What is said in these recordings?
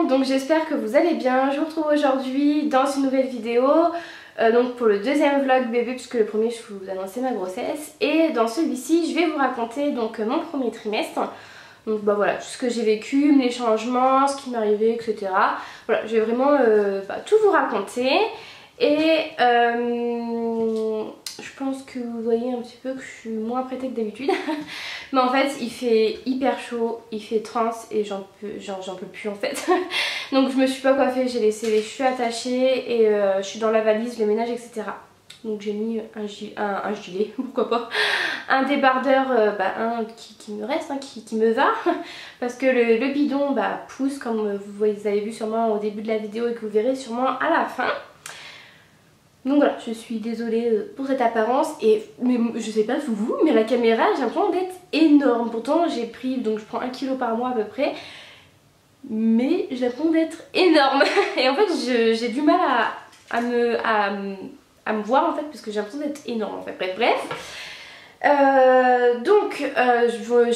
monde, donc j'espère que vous allez bien. Je vous retrouve aujourd'hui dans une nouvelle vidéo, donc pour le deuxième vlog bébé, puisque le premier je vous annonçais ma grossesse. Et dans celui-ci je vais vous raconter donc mon premier trimestre. Donc bah voilà, tout ce que j'ai vécu, mes changements, ce qui m'est arrivé, etc. Voilà, je vais vraiment tout vous raconter. Et je pense que vous voyez un petit peu que je suis moins apprêtée que d'habitude. Mais en fait il fait hyper chaud, il fait 30 et j'en peux plus en fait. Donc je me suis pas coiffée, j'ai laissé les cheveux attachés et je suis dans la valise, le ménage, etc. Donc j'ai mis un gilet, pourquoi pas, un débardeur, un qui me reste, hein, qui me va. Parce que le bidon pousse, comme vous avez vu sûrement au début de la vidéo et que vous verrez sûrement à la fin. Donc voilà, je suis désolée pour cette apparence, mais je sais pas vous, mais la caméra j'ai l'impression d'être énorme. Pourtant j'ai pris, donc je prends 1 kg par mois à peu près, mais j'ai l'impression d'être énorme. Et en fait j'ai du mal à me voir en fait, parce que j'ai l'impression d'être énorme en fait. Bref. Je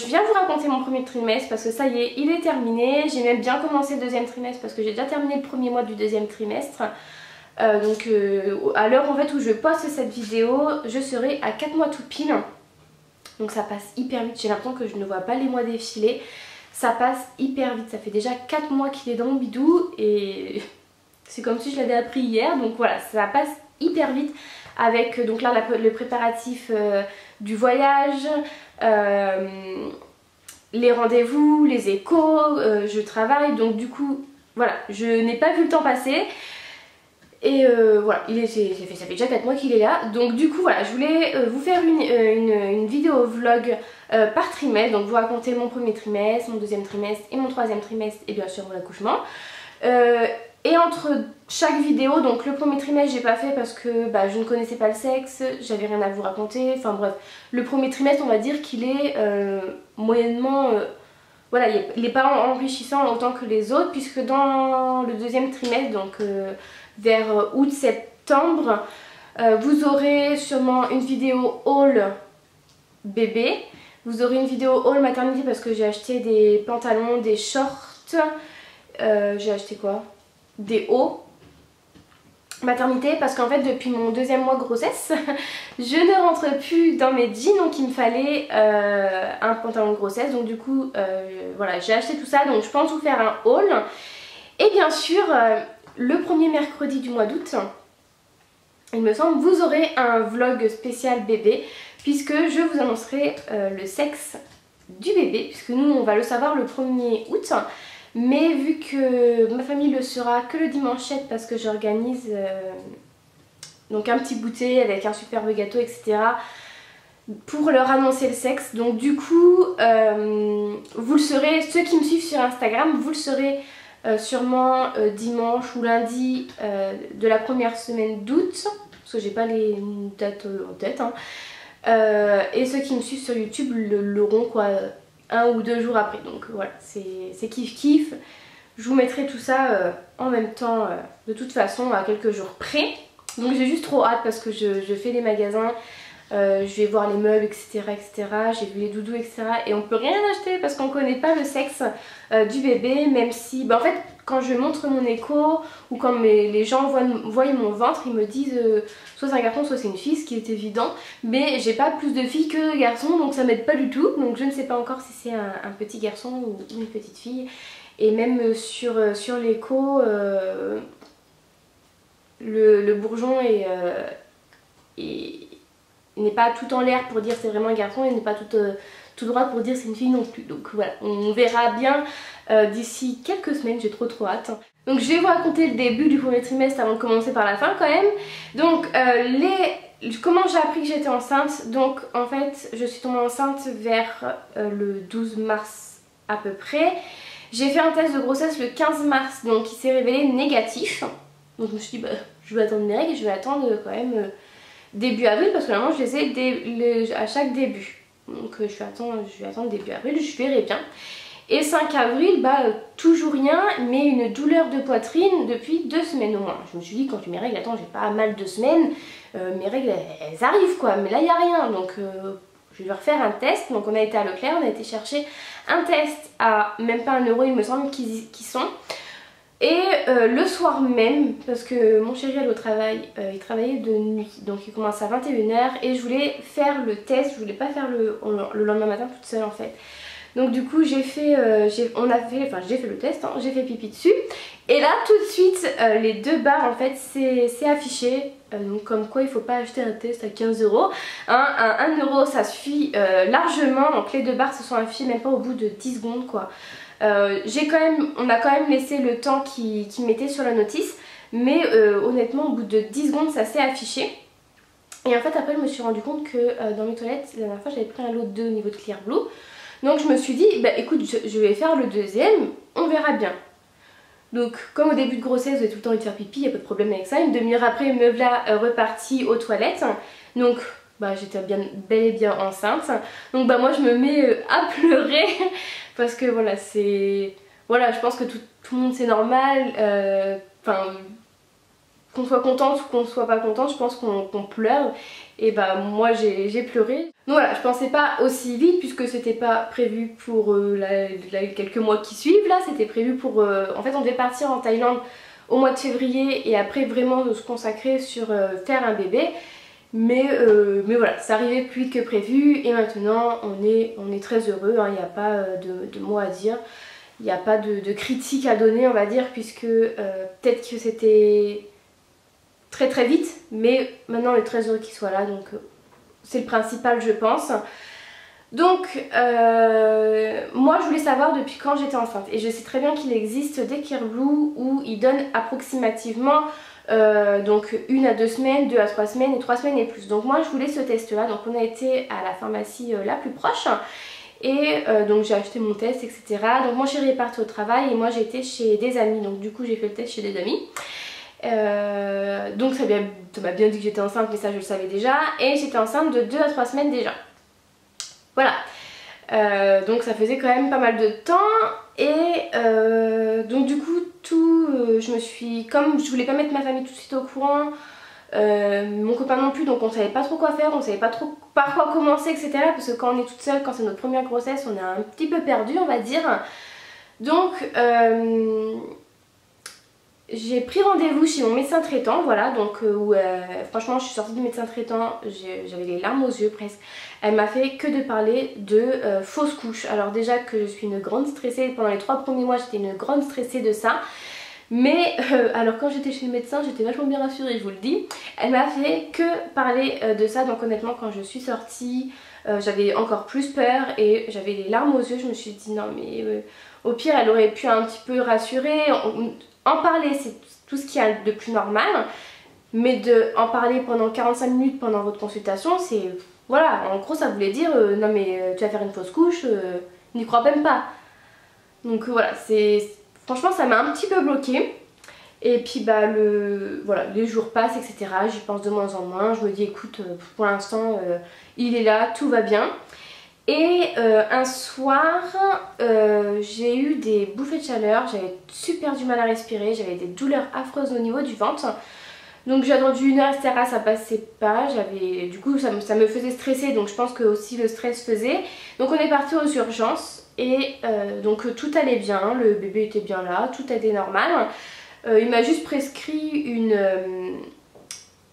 viens vous raconter mon premier trimestre parce que ça y est, il est terminé. J'ai même bien commencé le deuxième trimestre parce que j'ai déjà terminé le premier mois du deuxième trimestre. À l'heure en fait où je poste cette vidéo, je serai à 4 mois tout pile. Donc ça passe hyper vite, j'ai l'impression que je ne vois pas les mois défiler. Ça passe hyper vite, ça fait déjà 4 mois qu'il est dans mon bidou et c'est comme si je l'avais appris hier. Donc voilà, ça passe hyper vite avec donc là le préparatif du voyage, les rendez-vous, les échos, je travaille, donc du coup voilà, je n'ai pas vu le temps passer. Et voilà, ça fait déjà 4 mois qu'il est là. Donc du coup voilà, je voulais vous faire une vidéo vlog par trimestre. Donc vous raconter mon premier trimestre, mon deuxième trimestre et mon troisième trimestre et bien sûr mon accouchement. Et entre chaque vidéo, donc le premier trimestre j'ai pas fait parce que je ne connaissais pas le sexe, j'avais rien à vous raconter. Enfin bref, le premier trimestre on va dire qu'il est moyennement... voilà, il n'est pas enrichissant autant que les autres, puisque dans le deuxième trimestre, donc vers août-septembre, vous aurez sûrement une vidéo haul bébé, vous aurez une vidéo haul maternité parce que j'ai acheté des pantalons, des shorts, j'ai acheté quoi? Des hauts maternité, parce qu'en fait depuis mon deuxième mois de grossesse je ne rentre plus dans mes jeans, donc il me fallait un pantalon de grossesse. Donc du coup voilà, j'ai acheté tout ça, donc je pense vous faire un haul. Et bien sûr le premier mercredi du mois d'août, il me semble, vous aurez un vlog spécial bébé, puisque je vous annoncerai le sexe du bébé, puisque nous on va le savoir le 1er août. Mais vu que ma famille le saura que le dimanche 7 parce que j'organise donc un petit goûter avec un superbe gâteau, etc. pour leur annoncer le sexe. Donc du coup vous le saurez, ceux qui me suivent sur Instagram, vous le saurez sûrement dimanche ou lundi de la première semaine d'août, parce que j'ai pas les dates en tête, hein. Et ceux qui me suivent sur YouTube l'auront quoi 1 ou 2 jours après. Donc voilà, c'est kiff kiff. Je vous mettrai tout ça en même temps de toute façon à quelques jours près. Donc j'ai juste trop hâte parce que je fais les magasins, je vais voir les meubles, etc. J'ai vu les doudous, etc. Et on peut rien acheter parce qu'on connaît pas le sexe du bébé, même si en fait quand je montre mon écho ou quand les gens voient mon ventre, ils me disent soit c'est un garçon soit c'est une fille, ce qui est évident. Mais j'ai pas plus de filles que de garçons, donc ça m'aide pas du tout. Donc je ne sais pas encore si c'est un petit garçon ou une petite fille. Et même sur l'écho, le bourgeon n'est pas tout en l'air pour dire c'est vraiment un garçon, et n'est pas tout droit pour dire c'est une fille non plus. Donc voilà, on verra bien d'ici quelques semaines, j'ai trop hâte. Donc je vais vous raconter le début du premier trimestre avant de commencer par la fin quand même. Donc comment j'ai appris que j'étais enceinte? Donc en fait je suis tombée enceinte vers le 12 mars à peu près. J'ai fait un test de grossesse le 15 mars, donc il s'est révélé négatif. Donc je me suis dit je vais attendre mes règles et je vais attendre quand même début avril, parce que normalement je les ai à chaque début. Donc je vais attendre début avril, je verrai bien. Et 5 avril, toujours rien, mais une douleur de poitrine depuis 2 semaines au moins. Je me suis dit quand mes règles, attends, j'ai pas mal 2 semaines, mes règles elles arrivent quoi, mais là il n'y a rien. Donc je vais refaire un test. Donc on a été à Leclerc, on a été chercher un test à même pas 1 euro il me semble qu'ils sont. Et le soir même, parce que mon chéri allait au travail, il travaillait de nuit, donc il commence à 21h et je voulais faire le test, je voulais pas faire le lendemain matin toute seule en fait. Donc du coup j'ai fait, j'ai fait le test, hein, j'ai fait pipi dessus. Et là tout de suite les 2 barres en fait c'est affiché, donc comme quoi il faut pas acheter un test à 15 €. Hein, à 1 € ça suffit largement, donc les 2 barres se sont affichées même pas au bout de 10 secondes quoi. On a quand même laissé le temps qu'il mettait sur la notice, mais honnêtement au bout de 10 secondes ça s'est affiché. Et en fait après je me suis rendu compte que dans mes toilettes la dernière fois j'avais pris un lot 2 au niveau de Clear Blue. Donc je me suis dit bah écoute je vais faire le deuxième, on verra bien. Donc comme au début de grossesse vous avez tout le temps envie de faire pipi, il n'y a pas de problème avec ça. Une demi-heure après me voilà repartie aux toilettes. Donc bah j'étais bel et bien enceinte. Donc bah moi je me mets à pleurer parce que voilà c'est... Voilà je pense que tout le monde c'est normal. Enfin qu'on soit contente ou qu'on soit pas contente, je pense qu'on pleure. Et bah moi j'ai pleuré. Donc voilà, je pensais pas aussi vite puisque c'était pas prévu pour quelques mois qui suivent là, c'était prévu pour... en fait on devait partir en Thaïlande au mois de février et après vraiment se consacrer sur faire un bébé. Mais voilà, ça arrivait plus vite que prévu et maintenant on est très heureux, hein, il n'y a pas de mots à dire. Il n'y a pas de critique à donner on va dire puisque peut-être que c'était très vite, mais maintenant on est très heureux qu'il soit là, donc c'est le principal je pense. Donc moi je voulais savoir depuis quand j'étais enceinte et je sais très bien qu'il existe des Clear Blue où ils donnent approximativement donc 1 à 2 semaines, 2 à 3 semaines et 3 semaines et plus. Donc moi je voulais ce test là, donc on a été à la pharmacie la plus proche et donc j'ai acheté mon test etc. Donc mon chéri est parti au travail et moi j'ai été chez des amis, donc du coup j'ai fait le test chez des amis. Donc ça m'a bien dit que j'étais enceinte mais ça je le savais déjà et j'étais enceinte de 2 à 3 semaines déjà. Voilà, donc ça faisait quand même pas mal de temps et donc du coup je me suis, comme je voulais pas mettre ma famille tout de suite au courant, mon copain non plus, donc on savait pas trop quoi faire, on savait pas trop par quoi commencer etc. Parce que quand on est toute seule, quand c'est notre première grossesse, on est un petit peu perdu on va dire. Donc j'ai pris rendez-vous chez mon médecin traitant, voilà, donc franchement je suis sortie du médecin traitant, j'avais les larmes aux yeux presque. Elle m'a fait que de parler de fausse couche. Alors déjà que je suis une grande stressée, pendant les 3 premiers mois j'étais une grande stressée de ça. Mais alors quand j'étais chez le médecin j'étais vachement bien rassurée, je vous le dis. Elle m'a fait que parler de ça, donc honnêtement quand je suis sortie j'avais encore plus peur et j'avais les larmes aux yeux. Je me suis dit non mais au pire elle aurait pu un petit peu rassurer. En parler c'est tout ce qu'il y a de plus normal, mais en parler pendant 45 minutes pendant votre consultation c'est... Voilà, en gros ça voulait dire non mais tu vas faire une fausse couche, n'y crois même pas. Donc voilà, franchement ça m'a un petit peu bloquée. Et puis bah voilà, les jours passent etc, j'y pense de moins en moins. Je me dis écoute pour l'instant il est là, tout va bien. Et un soir j'ai eu des bouffées de chaleur, j'avais super du mal à respirer, j'avais des douleurs affreuses au niveau du ventre. Donc j'ai attendu 1 heure etc, ça passait pas, du coup ça me faisait stresser, donc je pense que aussi le stress faisait. Donc on est parti aux urgences et donc tout allait bien, le bébé était bien là, tout était normal. Il m'a juste prescrit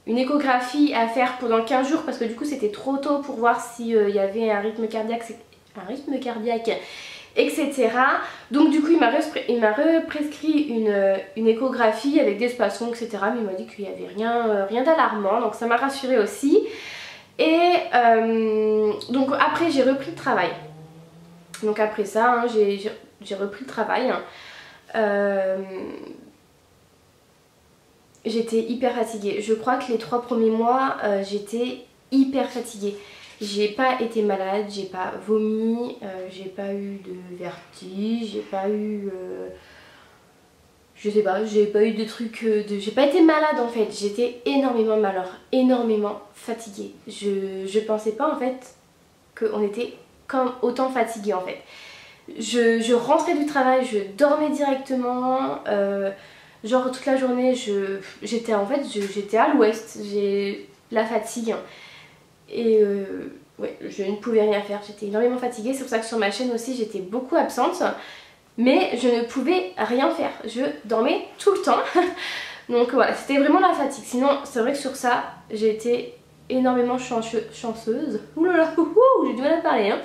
une échographie à faire pendant 15 jours parce que du coup c'était trop tôt pour voir s'il y avait un rythme cardiaque etc. Donc du coup il m'a prescrit une échographie avec des spasmes etc. Mais il m'a dit qu'il n'y avait rien d'alarmant, donc ça m'a rassurée aussi. Et donc après j'ai repris le travail. Donc après ça hein, j'ai repris le travail. J'étais hyper fatiguée. Je crois que les 3 premiers mois j'étais hyper fatiguée. J'ai pas été malade, j'ai pas vomi, j'ai pas eu de vertige, j'ai pas eu... je sais pas, j'ai pas eu de trucs... j'ai pas été malade en fait, j'étais énormément malheureuse, énormément fatiguée. Je pensais pas en fait qu'on était comme autant fatiguée en fait. Je rentrais du travail, je dormais directement, genre toute la journée j'étais à l'ouest, j'ai la fatigue. Et ouais, je ne pouvais rien faire, j'étais énormément fatiguée, c'est pour ça que sur ma chaîne aussi j'étais beaucoup absente. mais je ne pouvais rien faire, je dormais tout le temps. Donc voilà, c'était vraiment la fatigue. Sinon c'est vrai que sur ça j'ai été énormément chanceuse. Ouh là là, j'ai du mal à parler hein.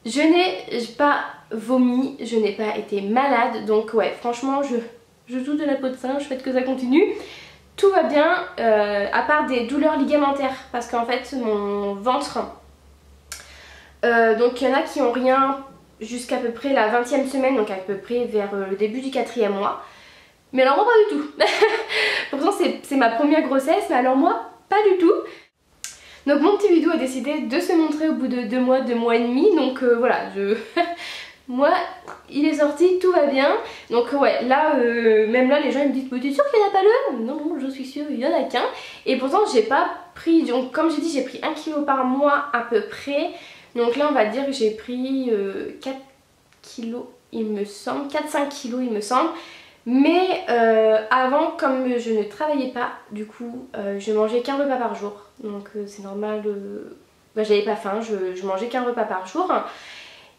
Je n'ai pas vomi, je n'ai pas été malade, donc ouais franchement je touche de la peau de singe, je souhaite que ça continue. Tout va bien, à part des douleurs ligamentaires, parce qu'en fait mon ventre, donc il y en a qui ont rien jusqu'à peu près la 20e semaine, donc à peu près vers le début du 4e mois. Mais alors moi pas du tout. Pourtant c'est ma première grossesse, mais alors moi pas du tout. Donc mon petit bidou a décidé de se montrer au bout de 2 mois et demi, donc voilà, moi il est sorti, tout va bien. Donc ouais, là, même là les gens ils me disent t'es sûre qu'il n'y en a pas le? Non, non, je suis sûre, il y en a qu'un. Et pourtant j'ai pas pris, donc comme j'ai dit j'ai pris 1 kg par mois à peu près. Donc là on va dire que j'ai pris 4 kilos il me semble, 4-5 kilos il me semble. Mais avant, comme je ne travaillais pas, du coup je mangeais qu'un repas par jour. Donc c'est normal, bah, j'avais pas faim, je mangeais qu'un repas par jour.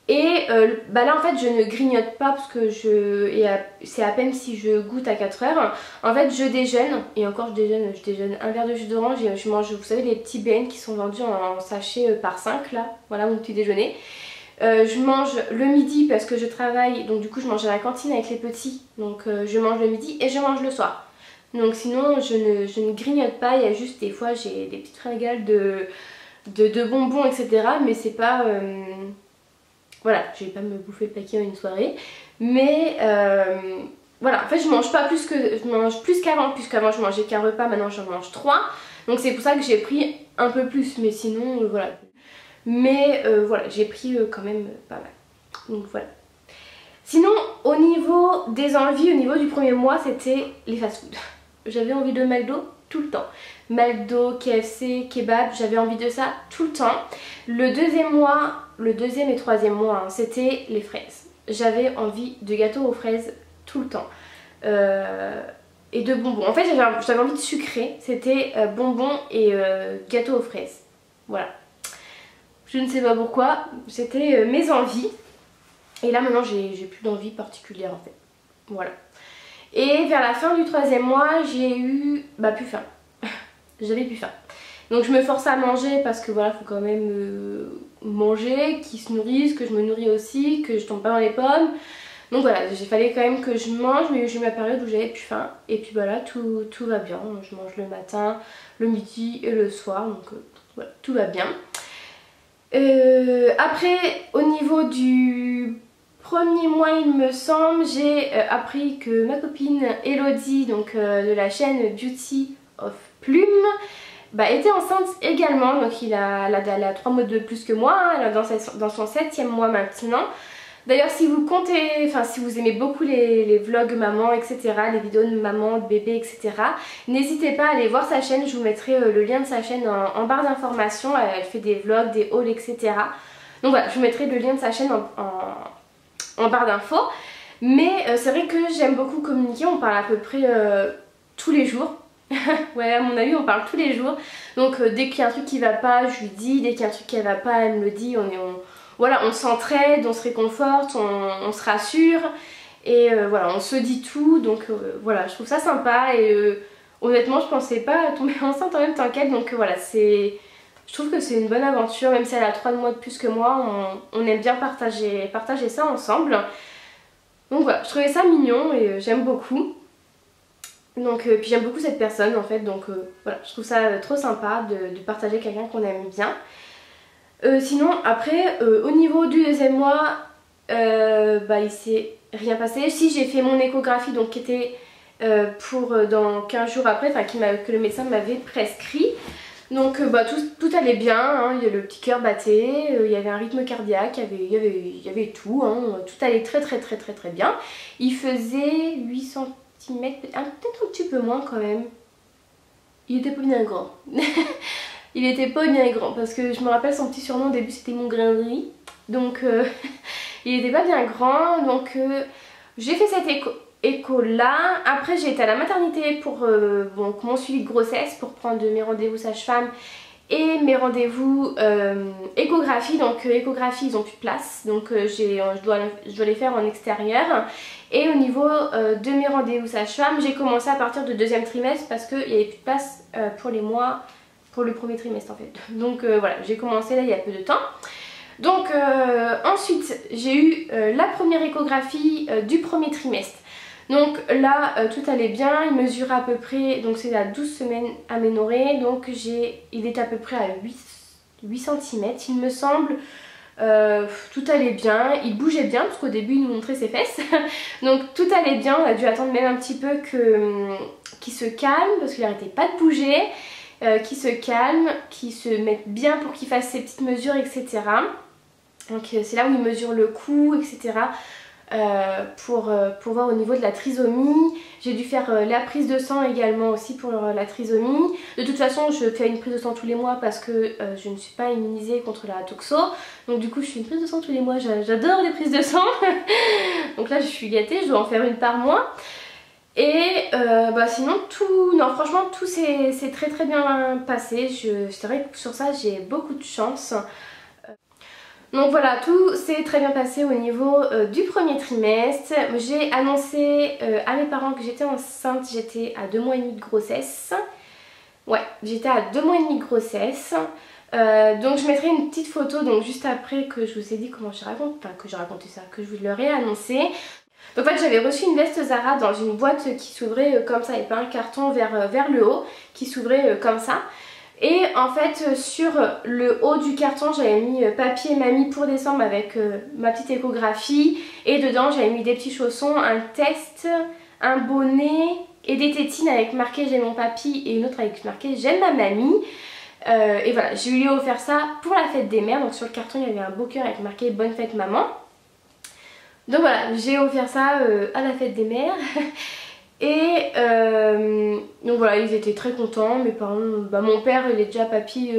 Et bah là en fait je ne grignote pas parce que c'est à peine si je goûte à 4 heures. En fait je déjeune, et encore je déjeune un verre de jus d'orange et je mange, vous savez, les petits BN qui sont vendus en sachet par 5 là, voilà mon petit déjeuner. Je mange le midi parce que je travaille, donc du coup je mange à la cantine avec les petits, donc je mange le midi et je mange le soir. Donc sinon je ne grignote pas, il y a juste des fois j'ai des petites fringales de bonbons etc. Mais c'est pas... voilà, je vais pas me bouffer le paquet en une soirée. Mais voilà, en fait je mange pas plus que... Je mange plus qu'avant, puisqu'avant je mangeais qu'un repas, maintenant j'en mange 3. Donc c'est pour ça que j'ai pris un peu plus, mais sinon voilà. Mais voilà, j'ai pris quand même pas mal. Donc voilà. Sinon, au niveau des envies, au niveau du premier mois, c'était les fast-food. J'avais envie de McDo tout le temps. McDo, KFC, kebab, j'avais envie de ça tout le temps. Le deuxième mois, le deuxième et troisième mois, hein, c'était les fraises. J'avais envie de gâteaux aux fraises tout le temps. Et de bonbons. En fait, j'avais envie de sucré. C'était bonbons et gâteaux aux fraises. Voilà. Je ne sais pas pourquoi, c'était mes envies. Et là maintenant j'ai plus d'envie particulière en fait. Voilà. Et vers la fin du troisième mois, j'ai eu plus faim. J'avais plus faim. Donc je me forçais à manger parce que voilà, faut quand même manger, qu'ils se nourrissent, que je me nourris aussi, que je tombe pas dans les pommes. Donc voilà, il fallait quand même que je mange, mais j'ai eu ma période où j'avais plus faim. Et puis voilà, tout va bien. Je mange le matin, le midi et le soir. Donc voilà, tout va bien. Après, au niveau du premier mois il me semble, j'ai appris que ma copine Elodie, donc de la chaîne Beauty of Plume, était enceinte également. Donc elle a 3 mois de plus que moi, hein, elle est dans son 7e mois maintenant. D'ailleurs si vous comptez, enfin si vous aimez beaucoup les vlogs maman etc, les vidéos de maman, de bébé etc, n'hésitez pas à aller voir sa chaîne, je vous mettrai le lien de sa chaîne en barre d'informations. Elle fait des vlogs, des hauls etc. Donc voilà, je vous mettrai le lien de sa chaîne en barre d'infos. Mais c'est vrai que j'aime beaucoup communiquer, on parle à peu près tous les jours. Ouais, à mon avis on parle tous les jours. Donc dès qu'il y a un truc qui va pas, je lui dis, dès qu'il y a un truc qui va pas, elle me le dit, voilà, on s'entraide, on se réconforte, on se rassure et voilà, on se dit tout. Donc voilà, je trouve ça sympa et honnêtement je pensais pas tomber enceinte en même temps qu'elle. Donc voilà, je trouve que c'est une bonne aventure, même si elle a 3 mois de plus que moi, on aime bien partager ça ensemble. Donc voilà, je trouvais ça mignon et j'aime beaucoup. Donc puis j'aime beaucoup cette personne en fait, donc voilà, je trouve ça trop sympa de partager quelqu'un qu'on aime bien. Sinon après au niveau du deuxième mois il s'est rien passé. Si, j'ai fait mon échographie donc qui était pour dans 15 jours après, enfin que le médecin m'avait prescrit. Donc tout allait bien, hein. Le petit cœur battait, il y avait un rythme cardiaque, il y avait tout, hein. Tout allait très bien. Il faisait 8 cm, peut-être un petit peu moins quand même. Il était pas bien grand. Il était pas bien grand parce que je me rappelle son petit surnom au début c'était mon grain de riz. Donc il était pas bien grand. Donc j'ai fait cette écho là. Après j'ai été à la maternité pour mon suivi de grossesse, pour prendre mes rendez-vous sage-femme et mes rendez-vous échographie. Donc échographie ils ont plus de place, donc je dois les faire en extérieur. Et au niveau de mes rendez-vous sage-femme, j'ai commencé à partir de deuxième trimestre parce qu'il n'y avait plus de place pour les mois, pour le premier trimestre en fait. Donc voilà, j'ai commencé là il y a peu de temps. Donc ensuite j'ai eu la première échographie du premier trimestre. Donc là tout allait bien, il mesurait à peu près, donc c'est à 12 semaines aménorrhée, donc il est à peu près à 8 cm il me semble. Tout allait bien, il bougeait bien parce qu'au début il nous montrait ses fesses. Donc tout allait bien, on a dû attendre même un petit peu qu'il se calme parce qu'il n'arrêtait pas de bouger, qu'il se calme, qu'il se mette bien pour qu'il fasse ses petites mesures, etc. Donc c'est là où il mesure le cou, etc. Pour voir au niveau de la trisomie. J'ai dû faire la prise de sang également aussi pour la trisomie. De toute façon je fais une prise de sang tous les mois parce que je ne suis pas immunisée contre la toxo. Donc du coup je fais une prise de sang tous les mois, j'adore les prises de sang. Donc là je suis gâtée, je dois en faire une par mois. Et sinon franchement tout s'est très très bien passé. C'est vrai que sur ça j'ai beaucoup de chance. Donc voilà, tout s'est très bien passé au niveau du premier trimestre. J'ai annoncé à mes parents que j'étais enceinte, j'étais à 2 mois et demi de grossesse. Ouais, j'étais à 2 mois et demi de grossesse. Donc je mettrai une petite photo donc juste après que je vous ai dit comment que j'ai raconté ça, que je vous l'aurais annoncé. Donc en fait j'avais reçu une veste Zara dans une boîte qui s'ouvrait comme ça et pas un carton vers le haut, qui s'ouvrait comme ça. Et en fait sur le haut du carton j'avais mis papier mamie pour décembre avec ma petite échographie. Et dedans j'avais mis des petits chaussons, un test, un bonnet et des tétines avec marqué j'aime mon papy et une autre avec marqué j'aime ma mamie. Et voilà, je lui ai offert ça pour la fête des mères. Donc sur le carton il y avait un beau cœur avec marqué bonne fête maman. Donc voilà, j'ai offert ça à la fête des mères. Et donc voilà, ils étaient très contents. Mes parents, mon père il est déjà papy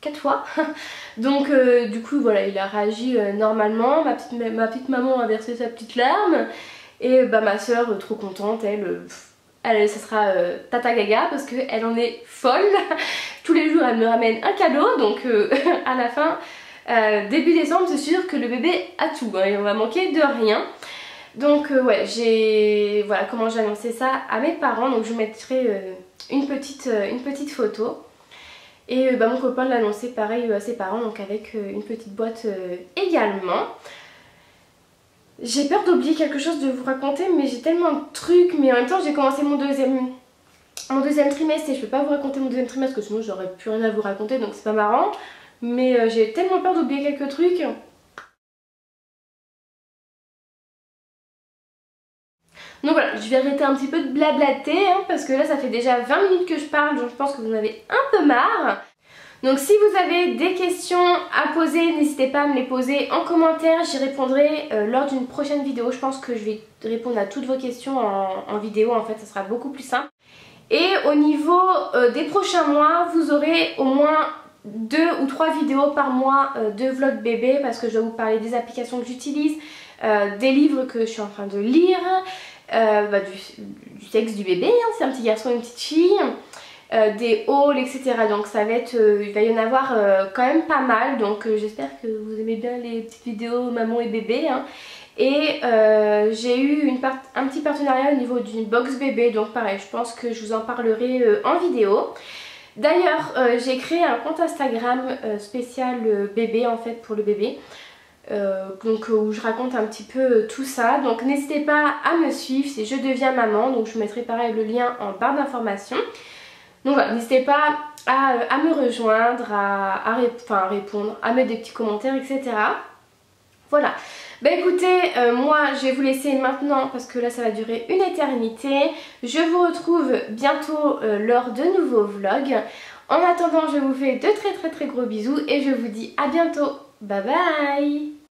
4 fois. Donc du coup voilà, il a réagi normalement. Ma petite maman a versé sa petite larme. Et ma soeur trop contente, elle ça sera tata gaga parce qu'elle en est folle. Tous les jours elle me ramène un cadeau. Donc à la fin, début décembre c'est sûr que le bébé a tout hein, et on va manquer de rien. Donc ouais, voilà comment j'ai annoncé ça à mes parents. Donc je vous mettrai une petite photo. Et mon copain l'a annoncé pareil à ses parents, donc avec une petite boîte également. J'ai peur d'oublier quelque chose de vous raconter, mais j'ai tellement de trucs. Mais en même temps j'ai commencé mon deuxième trimestre et je peux pas vous raconter mon deuxième trimestre parce que sinon j'aurais plus rien à vous raconter, donc c'est pas marrant. Mais j'ai tellement peur d'oublier quelques trucs. Donc voilà, je vais arrêter un petit peu de blablater hein, parce que là ça fait déjà 20 minutes que je parle, donc je pense que vous en avez un peu marre. Donc si vous avez des questions à poser, n'hésitez pas à me les poser en commentaire, j'y répondrai lors d'une prochaine vidéo. Je pense que je vais répondre à toutes vos questions en vidéo, en fait ça sera beaucoup plus simple. Et au niveau des prochains mois, vous aurez au moins 2 ou 3 vidéos par mois de vlog bébé parce que je dois vous parler des applications que j'utilise, des livres que je suis en train de lire. Du sexe du bébé, hein, c'est un petit garçon et une petite fille, des hauls, etc. Donc ça va être, il va y en avoir quand même pas mal. Donc j'espère que vous aimez bien les petites vidéos maman et bébé. Hein. Et j'ai eu un petit partenariat au niveau d'une box bébé. Donc pareil, je pense que je vous en parlerai en vidéo. D'ailleurs, j'ai créé un compte Instagram spécial bébé en fait pour le bébé. Où je raconte un petit peu tout ça, donc n'hésitez pas à me suivre, c'est Je deviens maman, donc je vous mettrai pareil le lien en barre d'informations. Donc voilà, n'hésitez pas à me rejoindre, à répondre, à mettre des petits commentaires, etc. Voilà, écoutez, moi je vais vous laisser maintenant parce que là ça va durer une éternité. Je vous retrouve bientôt lors de nouveaux vlogs. En attendant, je vous fais de très gros bisous et je vous dis à bientôt. Bye bye.